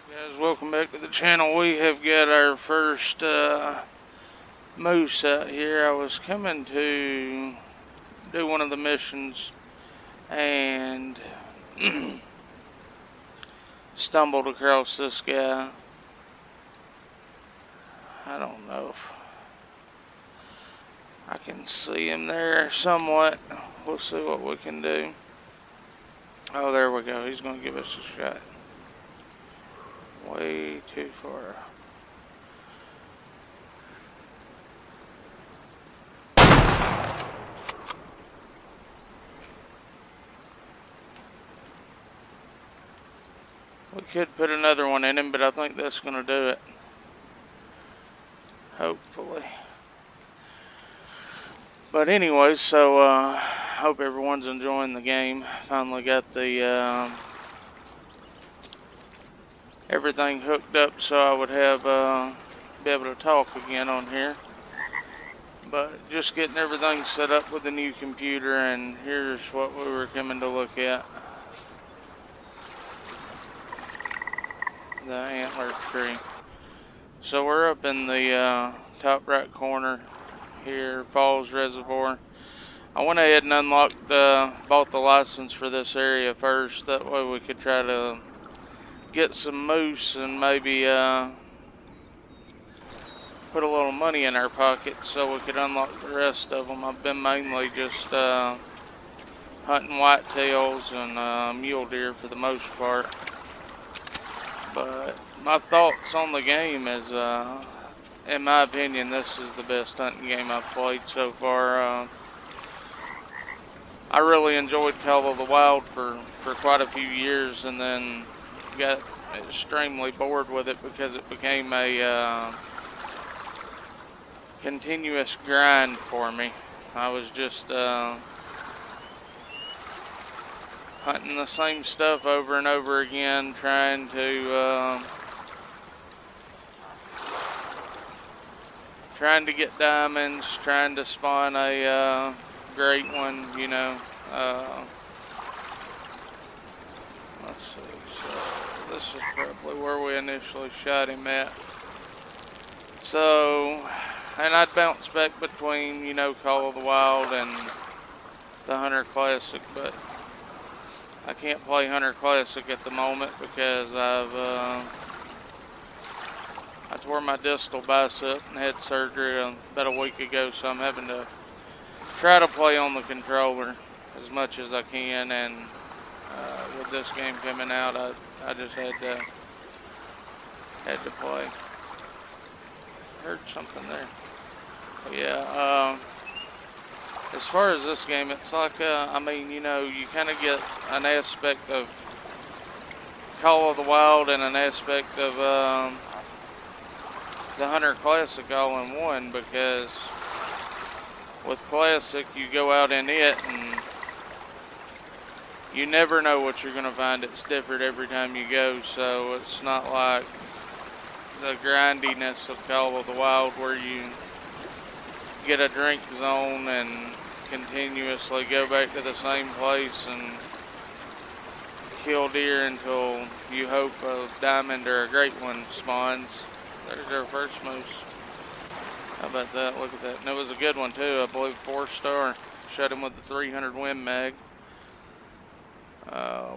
Guys, welcome back to the channel. We have got our first moose out here. I was coming to do one of the missions and stumbled across this guy. I don't know if I can see him there somewhat. We'll see what we can do. Oh, there we go. He's going to give us a shot. Way too far. We could put another one in him, but I think that's going to do it. Hopefully. But anyways, so hope everyone's enjoying the game. Finally got the everything hooked up so I would have be able to talk again on here. But just getting everything set up with the new computer, and here's what we were coming to look at. The antler tree. So we're up in the top right corner here, Falls Reservoir. I went ahead and unlocked, bought the license for this area first. That way we could try to get some moose and maybe put a little money in our pocket so we could unlock the rest of them. I've been mainly just hunting whitetails and mule deer for the most part. But my thoughts on the game is, in my opinion, this is the best hunting game I've played so far. I really enjoyed Call of the Wild for quite a few years, and then got extremely bored with it because it became a continuous grind for me. I was just hunting the same stuff over and over again, trying to get diamonds, trying to spawn a great one, you know. Let's see, so this is probably where we initially shot him at. So, and I'd bounce back between, you know, Call of the Wild and the Hunter Classic, but I can't play Hunter Classic at the moment because I tore my distal bicep and had surgery about a week ago, so I'm having to try to play on the controller as much as I can, and with this game coming out, I just had to play. Heard something there. But yeah, as far as this game, it's like, I mean, you know, you kind of get an aspect of Call of the Wild and an aspect of the Hunter Classic all in one, because with Classic, you go out in it and you never know what you're going to find. It's different every time you go, so it's not like the grindiness of Call of the Wild where you get a drink zone and continuously go back to the same place and kill deer until you hope a diamond or a great one spawns. There's our first moose. How about that? Look at that. And it was a good one too. I believe 4-star. Shot him with the 300 Win Mag.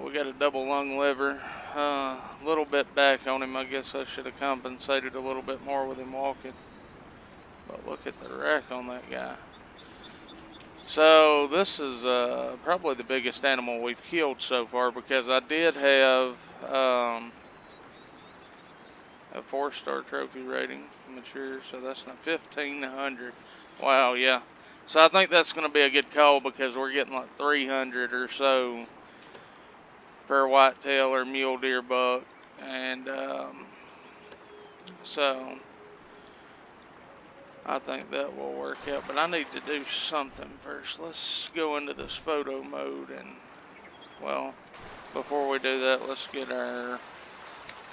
We got a double lung liver. A little bit back on him. I guess I should have compensated a little bit more with him walking. But look at the rack on that guy. So this is probably the biggest animal we've killed so far, because I did have a 4-star trophy rating mature, so that's not 1,500. Wow, yeah. So I think that's going to be a good call, because we're getting like 300 or so per whitetail or mule deer buck, and so I think that will work out. But I need to do something first. Let's go into this photo mode, and well, before we do that, let's get our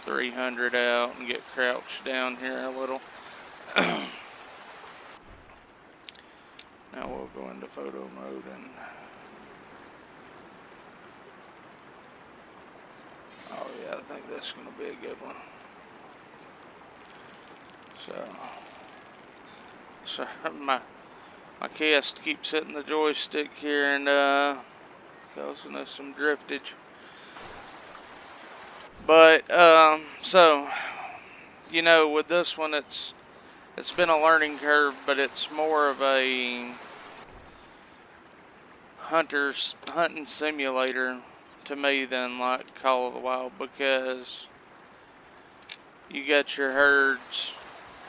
300 out and get crouched down here a little. Now we'll go into photo mode, and oh yeah, think that's going to be a good one. So my cast keeps hitting the joystick here and causing us some driftage. But so you know, with this one, it's been a learning curve, but it's more of a hunting simulator to me than like Call of the Wild, because you got your herds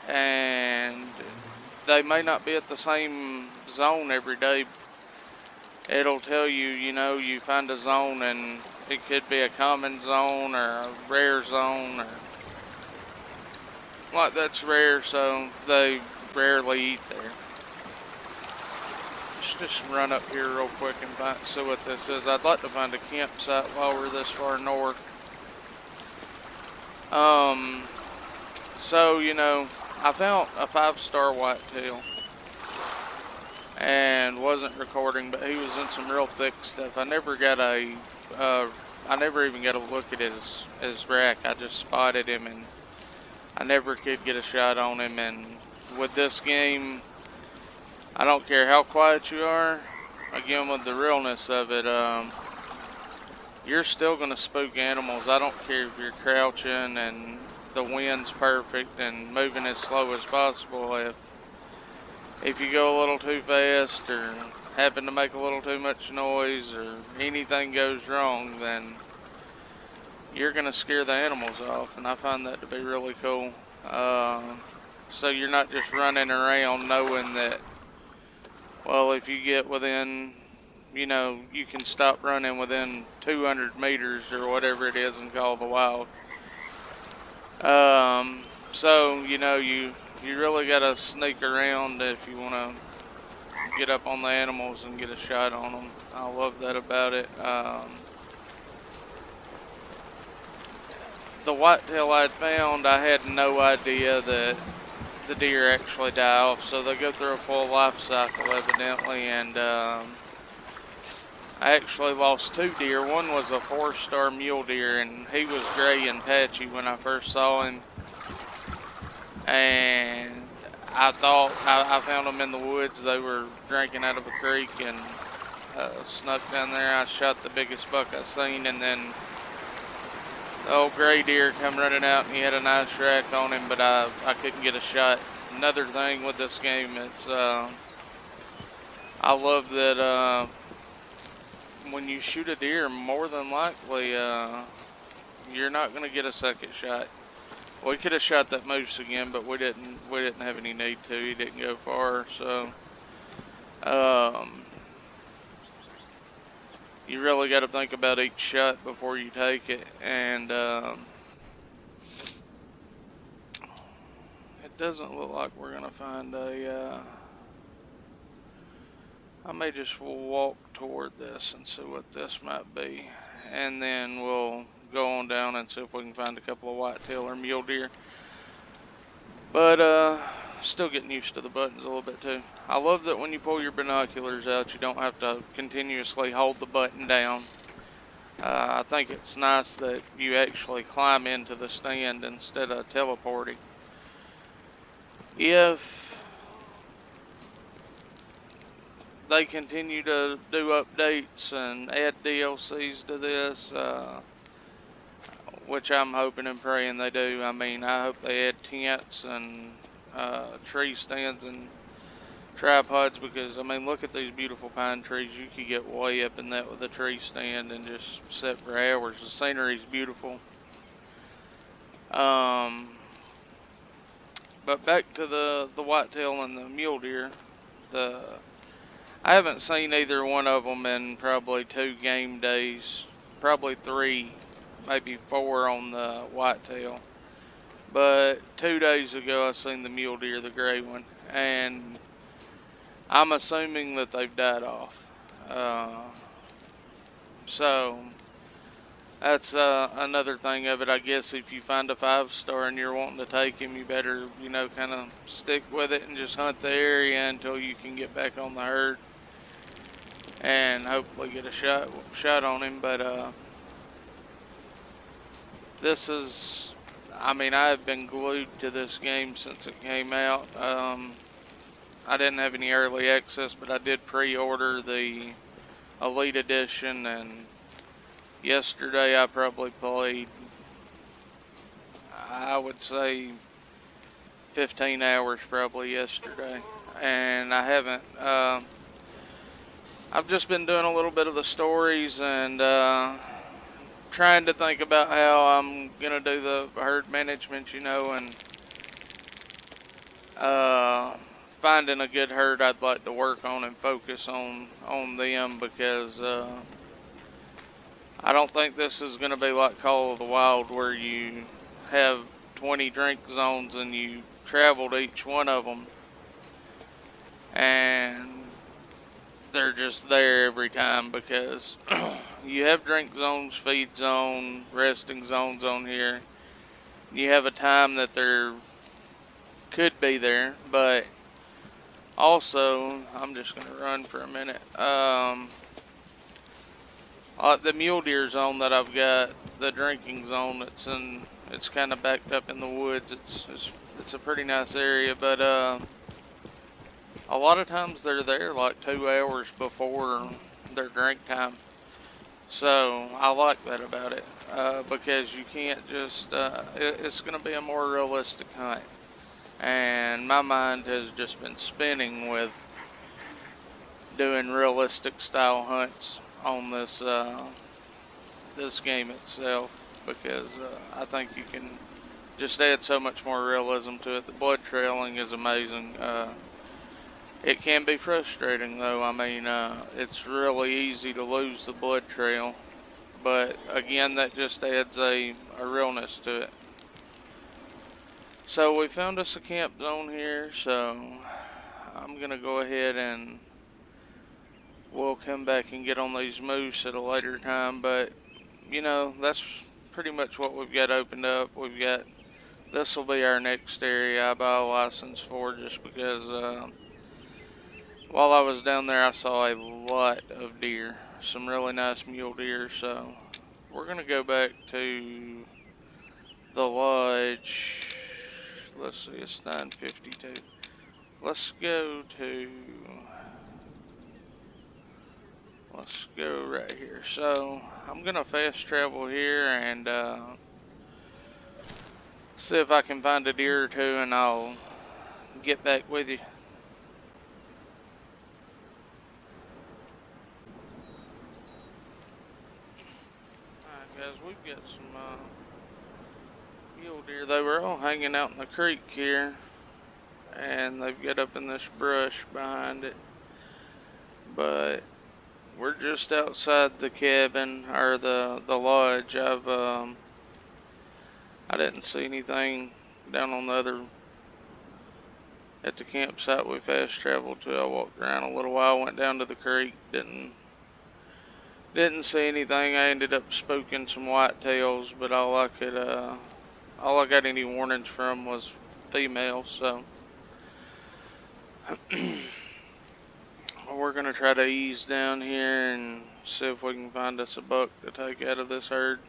and they may not be at the same zone every day. It'll tell you, you know, you find a zone and it could be a common zone or a rare zone, or like that's rare, so they rarely eat there. Just run up here real quick and see what this is. I'd like to find a campsite while we're this far north. So, you know, I found a 5-star whitetail and wasn't recording, but he was in some real thick stuff. I never even got a look at his rack. I just spotted him and I never could get a shot on him. And with this game, I don't care how quiet you are, again, with the realness of it, you're still going to spook animals. I don't care if you're crouching and the wind's perfect and moving as slow as possible. If you go a little too fast or happen to make a little too much noise or anything goes wrong, then you're going to scare the animals off, and I find that to be really cool. So you're not just running around knowing that, well, if you get within, you know, you can stop running within 200 meters or whatever it is in Call of the Wild. So, you know, you really got to sneak around if you want to get up on the animals and get a shot on them. I love that about it. The whitetail I'd found, I had no idea that the deer actually die off, so they go through a full life cycle evidently, and I actually lost 2 deer. One was a 4-star mule deer, and he was gray and patchy when I first saw him, and I thought I found them in the woods. They were drinking out of a creek and snuck down there. I shot the biggest buck I seen, and then the old gray deer come running out, and he had a nice rack on him, but I couldn't get a shot. Another thing with this game, it's I love that when you shoot a deer, more than likely you're not going to get a second shot. We could have shot that moose again, but we didn't have any need to. He didn't go far, so you really got to think about each shot before you take it. And it doesn't look like we're going to find a I may just walk toward this and see what this might be, and then we'll go on down and see if we can find a couple of whitetail or mule deer. But still getting used to the buttons a little bit too. I love that when you pull your binoculars out, you don't have to continuously hold the button down. I think it's nice that you actually climb into the stand instead of teleporting. If they continue to do updates and add DLCs to this, which I'm hoping and praying they do. I mean, I hope they add tents and tree stands and tripods, because, I mean, look at these beautiful pine trees. You could get way up in that with a tree stand and just sit for hours. The scenery's beautiful. But back to the whitetail and the mule deer. I haven't seen either one of them in probably 2 game days, probably 3, maybe 4 on the whitetail. But 2 days ago I seen the mule deer, the gray one, and I'm assuming that they've died off. So that's another thing of it. I guess if you find a 5-star and you're wanting to take him, you better, you know, kind of stick with it and just hunt the area until you can get back on the herd and hopefully get a shot on him. But this is, I mean, I have been glued to this game since it came out. I didn't have any early access, but I did pre-order the Elite Edition, and yesterday I probably played, I would say 15 hours probably yesterday. And I haven't, I've just been doing a little bit of the stories and trying to think about how I'm gonna do the herd management, and uh, finding a good herd I'd like to work on and focus on them, because I don't think this is gonna be like Call of the Wild where you have 20 drink zones and you travel to each one of them and they're just there every time, because you have drink zones, feed zone, resting zones on here. You have a time that there could be there, but also, I'm just gonna run for a minute. The mule deer zone that I've got, the drinking zone, it's kind of backed up in the woods. It's a pretty nice area, but a lot of times they're there like 2 hours before their drink time. So I like that about it, because you can't just, it's going to be a more realistic hunt. And my mind has just been spinning with doing realistic style hunts on this game itself, because I think you can just add so much more realism to it. The blood trailing is amazing. It can be frustrating though. I mean, it's really easy to lose the blood trail, but again, that just adds a realness to it. So we found us a camp zone here, so I'm gonna go ahead and we'll come back and get on these moose at a later time. But that's pretty much what we've got opened up. This will be our next area I buy a license for, just because while I was down there I saw a lot of deer, some really nice mule deer. So we're gonna go back to the lodge. Let's see, it's 9:52. Let's go to, let's go right here. So I'm gonna fast travel here and see if I can find a deer or two, and I'll get back with you. Alright guys, we've got some mule deer. They were all hanging out in the creek here, and they've got up in this brush behind it. But we're just outside the cabin, or the lodge. I didn't see anything down on the other, at the campsite we fast traveled to. I walked around a little while, went down to the creek, didn't see anything. I ended up spooking some whitetails, but all I got any warnings from was females. So we're gonna try to ease down here and see if we can find us a buck to take out of this herd.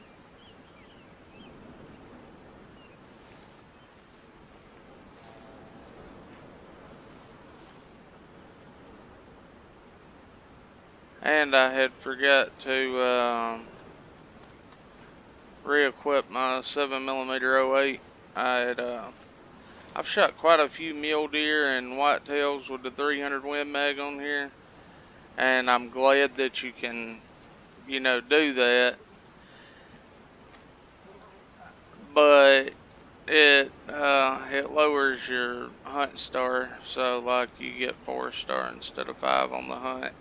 And I had forgot to re-equip my 7mm 08. I've shot quite a few mule deer and whitetails with the 300 Win Mag on here, and I'm glad that you can, do that. But it lowers your hunt star, so like you get 4-star instead of 5 on the hunt.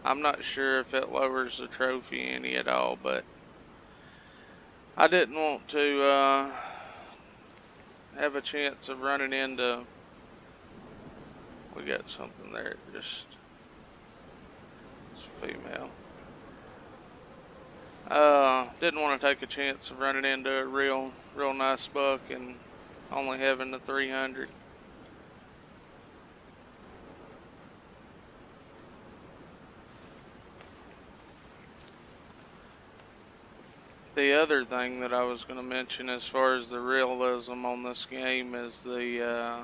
I'm not sure if it lowers the trophy any at all, but I didn't want to have a chance of running into. We got something there. Just it's female. Didn't want to take a chance of running into a real nice buck and only having the 300. The other thing that I was going to mention as far as the realism on this game is the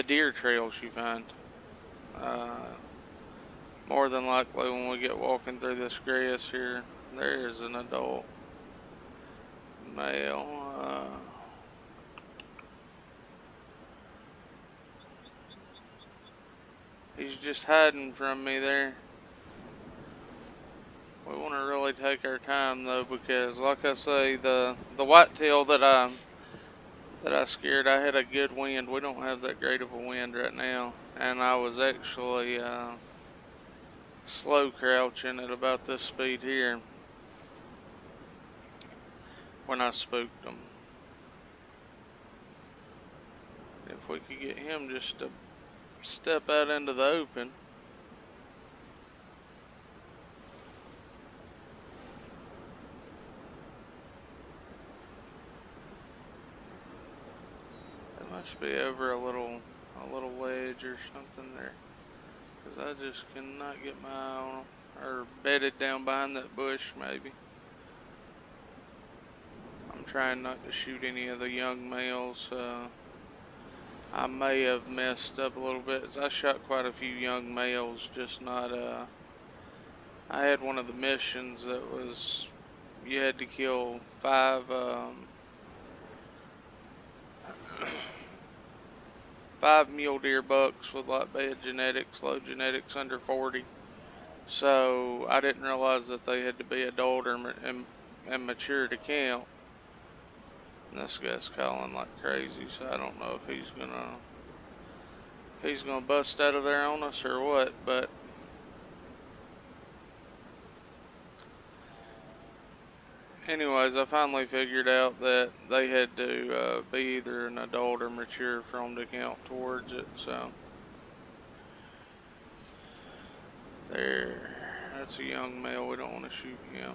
deer trails you find. More than likely when we get walking through this grass here, there is an adult male. He's just hiding from me there. We want to really take our time though, because like I say, the whitetail that I scared, I had a good wind. We don't have that great of a wind right now, and I was actually slow crouching at about this speed here when I spooked him. If we could get him just to step out into the open. It must be over a little ledge or something there, because I just cannot get my eye on him. Or bedded down behind that bush maybe. I'm trying not to shoot any of the young males. I may have messed up a little bit, as I shot quite a few young males, just not I had one of the missions that was, you had to kill 5 mule deer bucks with like bad genetics, low genetics, under 40. So I didn't realize that they had to be adult and mature to count. And this guy's calling like crazy, so I don't know if he's gonna bust out of there on us or what. But anyways, I finally figured out that they had to be either an adult or mature for them to count towards it. So there, that's a young male. We don't want to shoot him.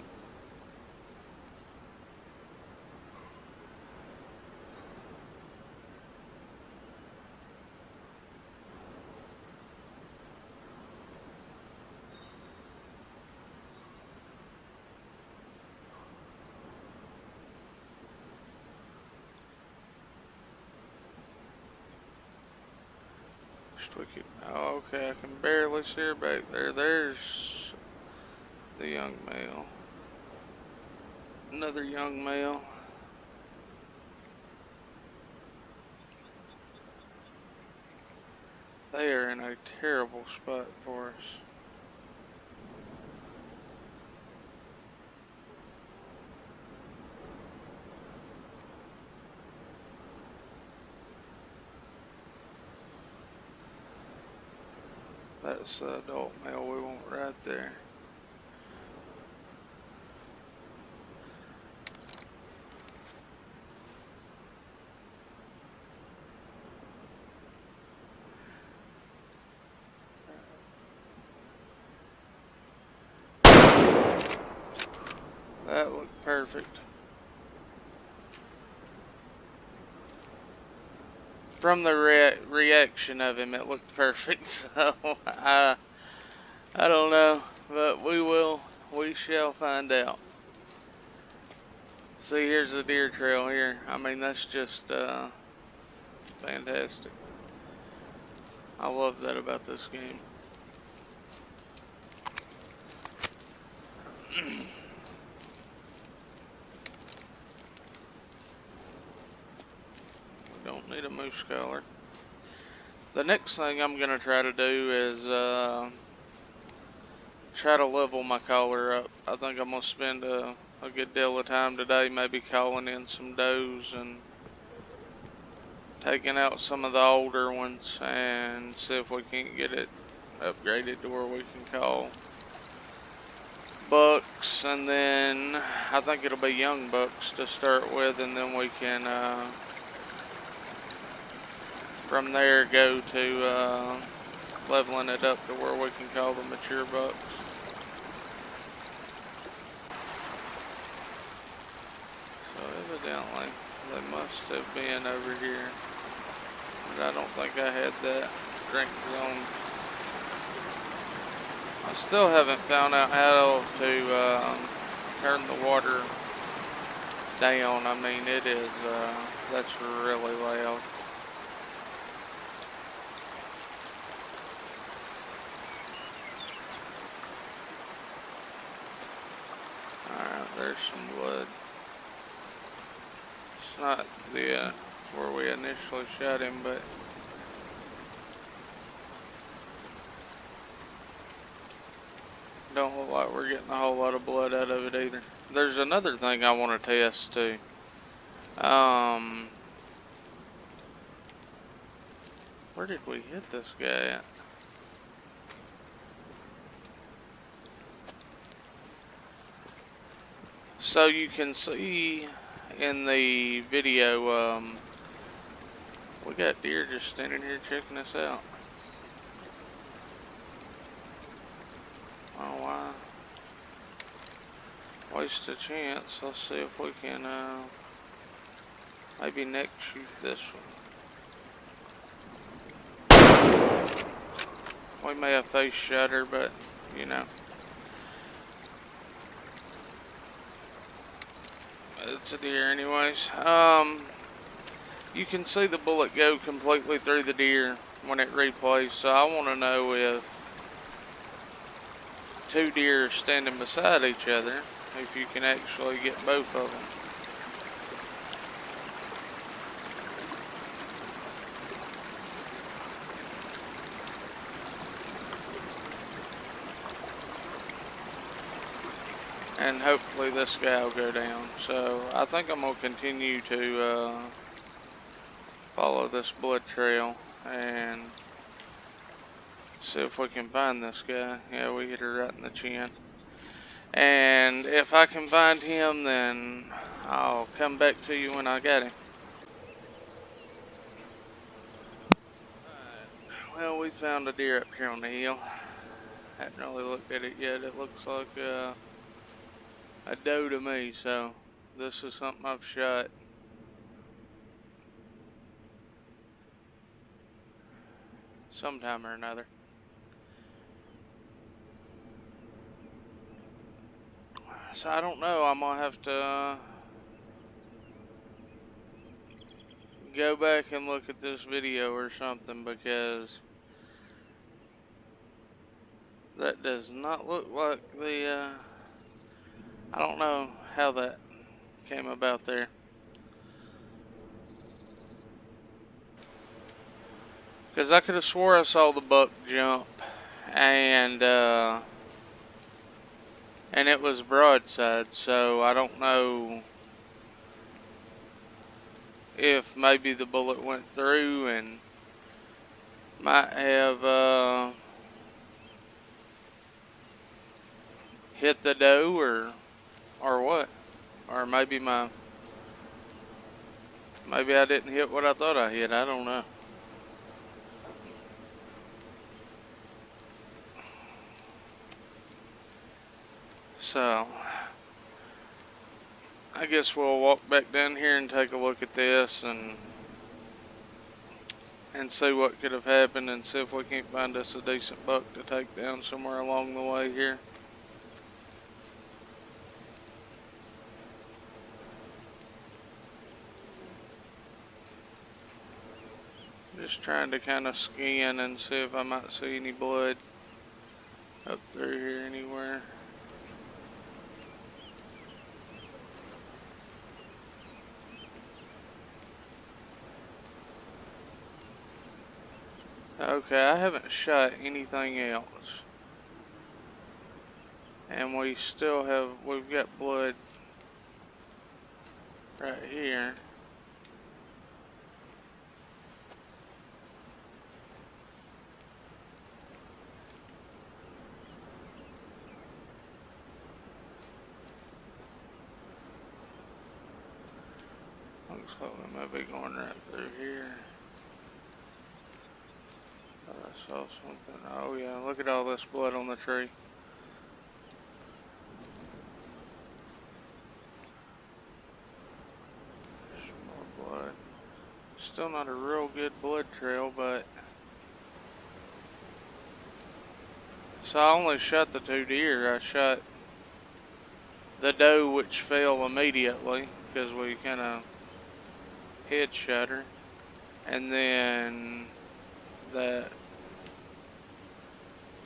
Oh, okay, I can barely see her back there. There's the young male. Another young male. They are in a terrible spot for us. That's the adult male we want right there. That looked perfect. From the reaction of him, it looked perfect. So I don't know, but we shall find out. See, here's the deer trail here. I mean, that's just fantastic. I love that about this game. We don't need a moose collar. The next thing I'm gonna try to do is try to level my collar up. I think I'm gonna spend a good deal of time today maybe calling in some does and taking out some of the older ones and see if we can't get it upgraded to where we can call bucks, and then I think it'll be young bucks to start with, and then we can from there go to leveling it up to where we can call the mature bucks. So evidently they must have been over here, but I don't think I had that drink zone. I still haven't found out how to turn the water down, I mean, it is, that's really loud. Alright, there's some blood. It's not the, where we initially shot him, but don't look like we're getting a whole lot of blood out of it either. There's another thing I want to test too. Where did we hit this guy at? So you can see in the video, we got deer just standing here checking us out. Oh, why? Waste a chance. Let's see if we can, maybe next shoot this one. We may have face shot her, but, you know. It's a deer anyways. You can see the bullet go completely through the deer when it replays, so I want to know if two deer are standing beside each other, if you can actually get both of them. And hopefully this guy will go down. So I think I'm going to continue to follow this blood trail and see if we can find this guy. Yeah, we hit her right in the chin. And if I can find him, then I'll come back to you when I got him. Alright, well, we found a deer up here on the hill. Haven't really looked at it yet. It looks like a doe to me, so this is something I've shot sometime or another. So I don't know, I'm gonna have to go back and look at this video or something, because that does not look like the, I don't know how that came about there. Because I could have swore I saw the buck jump, and it was broadside, so I don't know if maybe the bullet went through and might have hit the doe, or what, or maybe I didn't hit what I thought I hit. I don't know. So I guess we'll walk back down here and take a look at this and see what could have happened, and see if we can't find us a decent buck to take down somewhere along the way here. Just trying to kind of scan and see if I might see any blood up through here anywhere. Okay, I haven't shot anything else. And we still have, we've got blood right here. Looks like we might be going right through here. Oh, I saw something. Oh yeah, look at all this blood on the tree. Some more blood. Still not a real good blood trail, but... So I only shot the two deer. I shot the doe, which fell immediately because we kind of headshot her, and then that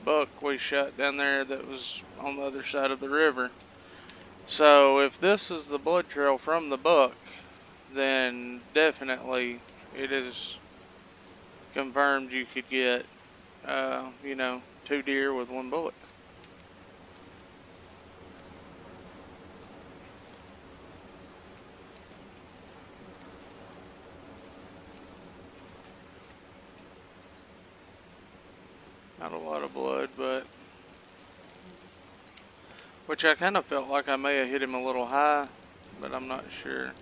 buck we shot down there that was on the other side of the river. So if this is the blood trail from the buck, then definitely it is confirmed you could get, 2 deer with 1 bullet. Not a lot of blood, but which I kind of felt like I may have hit him a little high, but I'm not sure.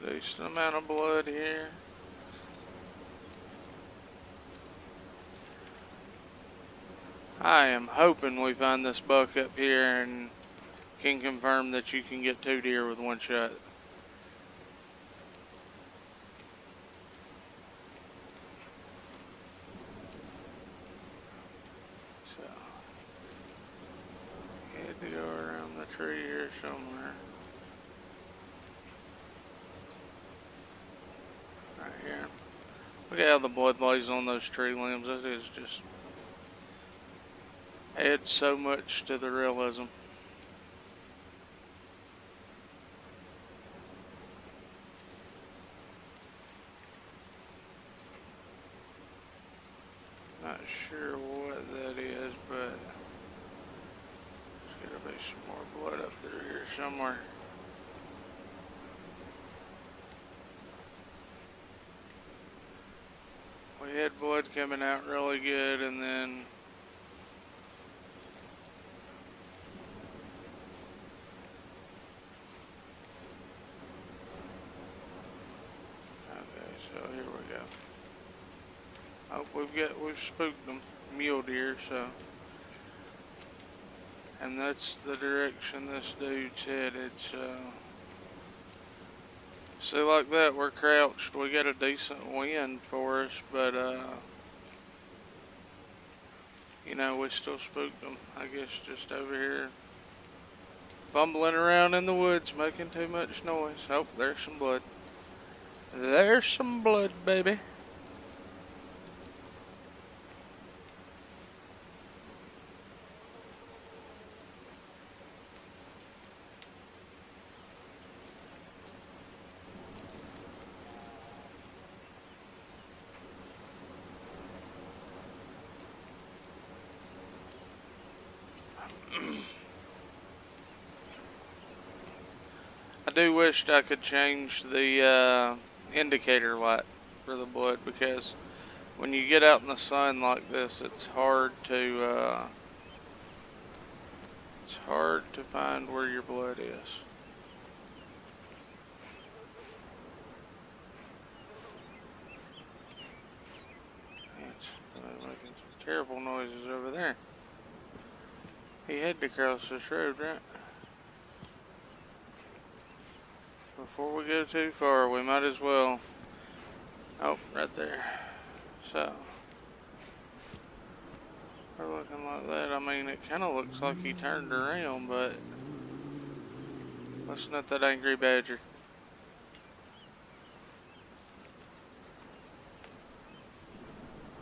A decent amount of blood here. I am hoping we find this buck up here and can confirm that you can get 2 deer with 1 shot. So, had to go around the tree here somewhere. Right here. Look at how the blood lays on those tree limbs. That is just adds so much to the realism. Not sure what that is, but there's gotta be some more blood up through here somewhere. We had blood coming out really good, and then okay, so here we go. Oh, we've spooked them, mule deer, so. And that's the direction this dude's headed, so. See, like that, we're crouched. We got a decent wind for us, but, we still spooked them. I guess just over here, fumbling around in the woods, making too much noise. Oh, there's some blood. There's some blood, baby. I do wish I could change the indicator light for the blood, because when you get out in the sun like this, it's hard to find where your blood is. It's making some terrible noises over there. He had to cross this road, right? Before we go too far, we might as well. Oh, right there. So, we're looking like that. I mean, it kind of looks like he turned around, but let's not that angry badger.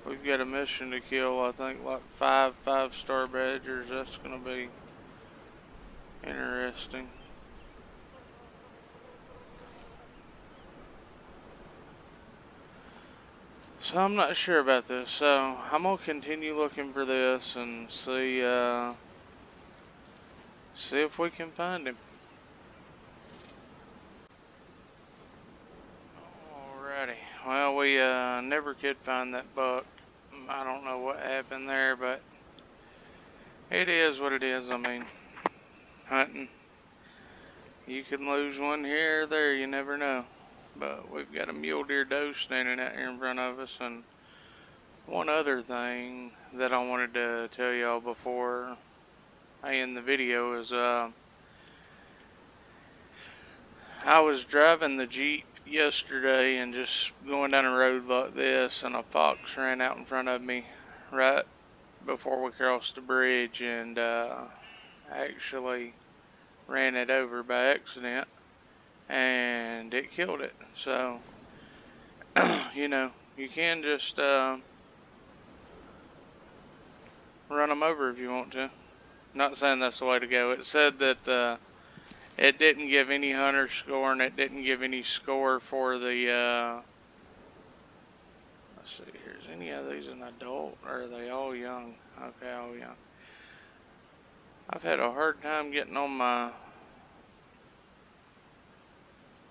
We've got a mission to kill, I think, like 5 5-star badgers. That's gonna be interesting. So I'm not sure about this. So I'm gonna continue looking for this and see if we can find him. Alrighty. Well, we never could find that buck. I don't know what happened there, but it is what it is. I mean, hunting. You can lose one here or there, you never know. But we've got a mule deer doe standing out here in front of us. And one other thing that I wanted to tell y'all before I end the video is I was driving the Jeep yesterday and just going down a road like this, and a fox ran out in front of me right before we crossed the bridge, and actually ran it over by accident, and it killed it. So, you know, you can just run them over if you want to. Not saying that's the way to go. It said that it didn't give any hunter score, and it didn't give any score for the let's see here, is any of these an adult, or are they all young? Okay, all young. I've had a hard time getting on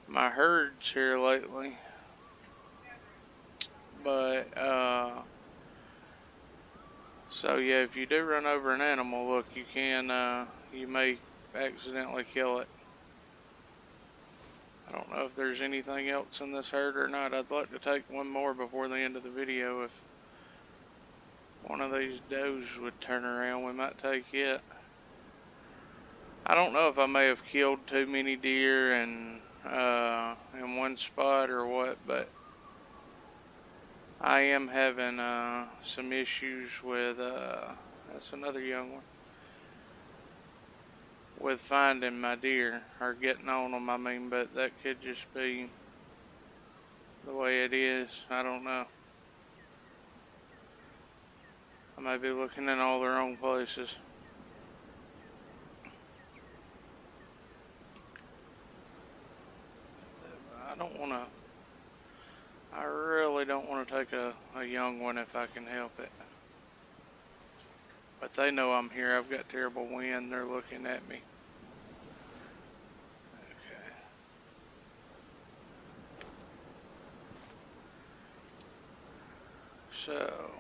my herds here lately. But so yeah, if you do run over an animal, look, you may accidentally kill it. I don't know if there's anything else in this herd or not. I'd like to take one more before the end of the video. If one of these does would turn around, we might take it. I don't know if I may have killed too many deer in one spot or what, but I am having some issues with that's another young one, with finding my deer, or getting on them, I mean, but that could just be the way it is. I don't know. I may be looking in all the wrong places. I really don't want to take a young one if I can help it. But they know I'm here. I've got terrible wind. They're looking at me. Okay. So,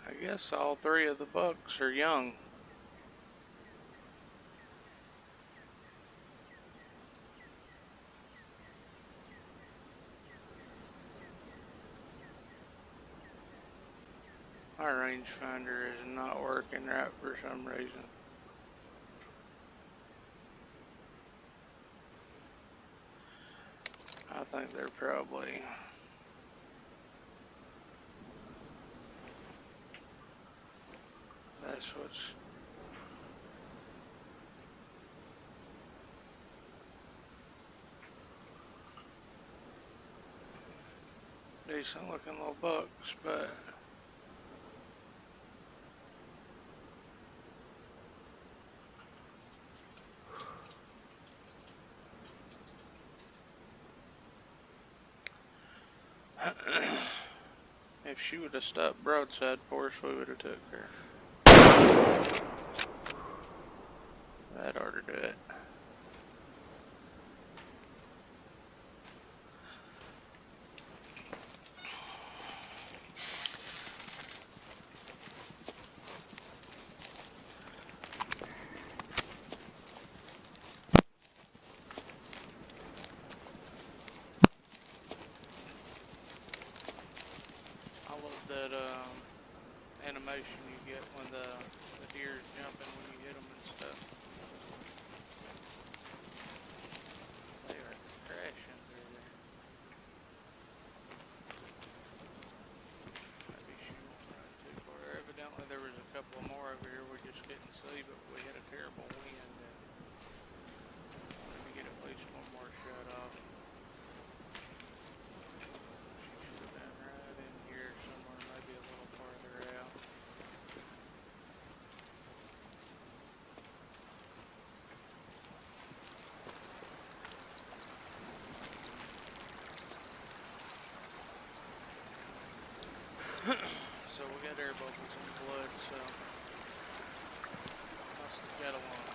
I guess all three of the bucks are young. My rangefinder is not working right for some reason. I think they're probably... That's what's... decent looking little bucks, but... if she would have stopped broadside for us, we would have took her. That ought to do it. I love that animation you get when the deer's jumping when you hit them and stuff. They are crashing through there. Maybe she won't run too far. Evidently there was a couple more over here we just couldn't see, but we had a terrible wind and wanted to get at least one more shot off. She should have been right in here somewhere, maybe a little farther out. So we got air bubbles in blood, so must have got along.